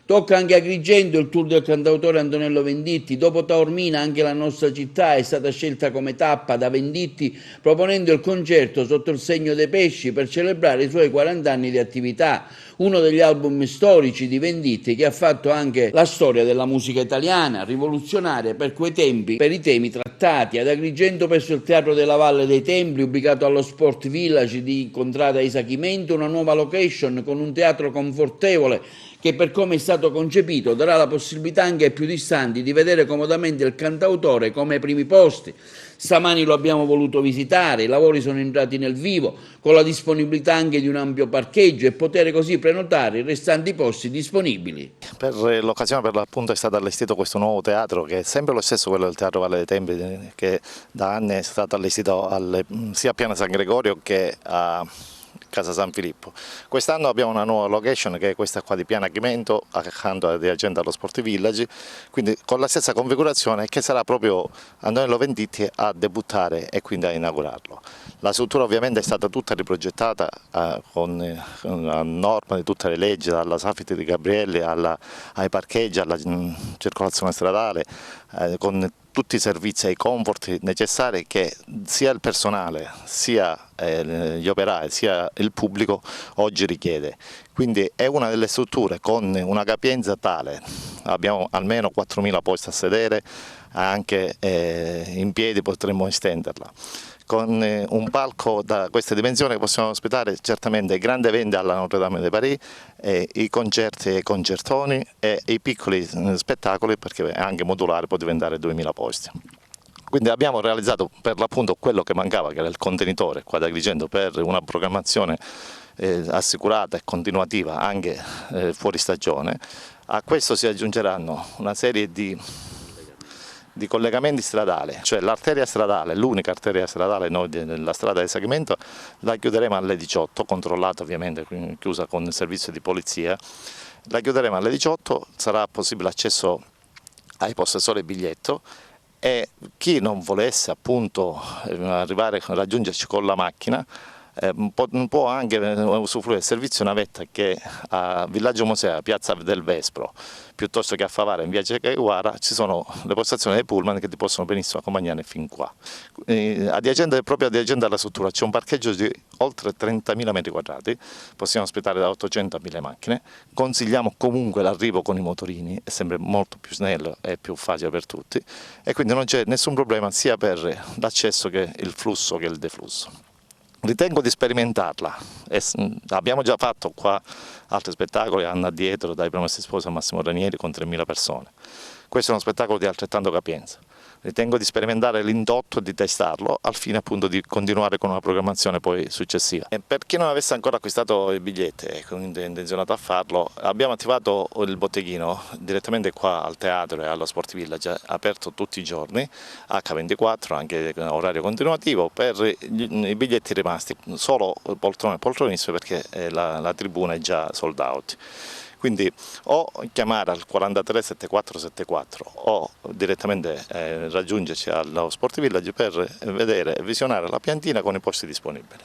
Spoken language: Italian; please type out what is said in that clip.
Tocca anche Agrigento il tour del cantautore Antonello Venditti. Dopo Taormina anche la nostra città è stata scelta come tappa da Venditti, proponendo il concerto Sotto il segno dei pesci per celebrare i suoi 40 anni di attività, uno degli album storici di Venditti che ha fatto anche la storia della musica italiana, rivoluzionaria per quei tempi, per i temi trattati. Ad Agrigento, presso il Teatro della Valle dei Templi, ubicato allo Sport Village di Contrada Isachimento, una nuova location con un teatro confortevole che, per come è stato concepito, darà la possibilità anche ai più distanti di vedere comodamente il cantautore come ai primi posti. Stamani lo abbiamo voluto visitare, i lavori sono entrati nel vivo, con la disponibilità anche di un ampio parcheggio e poter così prenotare i restanti posti disponibili. Per l'occasione, per l'appunto, è stato allestito questo nuovo teatro, che è sempre lo stesso, quello del Teatro Valle dei Templi, che da anni è stato allestito sia a Piana San Gregorio che a Casa San Filippo. Quest'anno abbiamo una nuova location, che è questa qua di Piana Chimento, accanto adiacente allo Sport Village, quindi con la stessa configurazione, che sarà proprio Antonello Venditti a debuttare e quindi a inaugurarlo. La struttura ovviamente è stata tutta riprogettata a norma di tutte le leggi, dalla Safiti di Gabrielli ai parcheggi, alla circolazione stradale, con tutti i servizi e i comfort necessari che sia il personale, sia gli operai, sia il pubblico oggi richiede. Quindi è una delle strutture con una capienza tale, abbiamo almeno 4.000 posti a sedere, anche in piedi potremmo estenderla. Con un palco da queste dimensioni possiamo ospitare certamente grandi eventi alla Notre Dame de Paris, i concerti e i concertoni e i piccoli spettacoli, perché anche modulare può diventare 2.000 posti. Quindi abbiamo realizzato per l'appunto quello che mancava, che era il contenitore qua ad Agrigento, per una programmazione assicurata e continuativa anche fuori stagione. A questo si aggiungeranno una serie di collegamenti stradali, cioè l'arteria stradale, l'unica arteria stradale noi della strada di Sacramento, la chiuderemo alle 18, controllata ovviamente, chiusa con il servizio di polizia, la chiuderemo alle 18, sarà possibile accesso ai possessori biglietto e chi non volesse appunto raggiungerci con la macchina può anche usufruire del servizio navetta, che a Villaggio Mosè, Piazza del Vespro, piuttosto che a Favara in via Cecaguara, ci sono le postazioni dei pullman che ti possono benissimo accompagnare fin qua. Proprio adiacente alla struttura c'è un parcheggio di oltre 30.000 metri quadrati, possiamo ospitare da 800 a 1000 macchine, consigliamo comunque l'arrivo con i motorini, è sempre molto più snello e più facile per tutti, e quindi non c'è nessun problema sia per l'accesso che il flusso che il deflusso. Ritengo di sperimentarla, abbiamo già fatto qua altri spettacoli anno addietro, dai Promessi Sposi a Massimo Ranieri con 3.000 persone. Questo è uno spettacolo di altrettanto capienza. Ritengo di sperimentare l'indotto e di testarlo al fine appunto di continuare con una programmazione poi successiva. E per chi non avesse ancora acquistato i biglietti e quindi è intenzionato a farlo, abbiamo attivato il botteghino direttamente qua al teatro e allo Sport Village, aperto tutti i giorni, H24, anche orario continuativo, per i biglietti rimasti, solo poltrone e poltronissime, perché la tribuna è già sold out. Quindi o chiamare al 43 74 74 o direttamente raggiungerci allo Sport Village per vedere e visionare la piantina con i posti disponibili.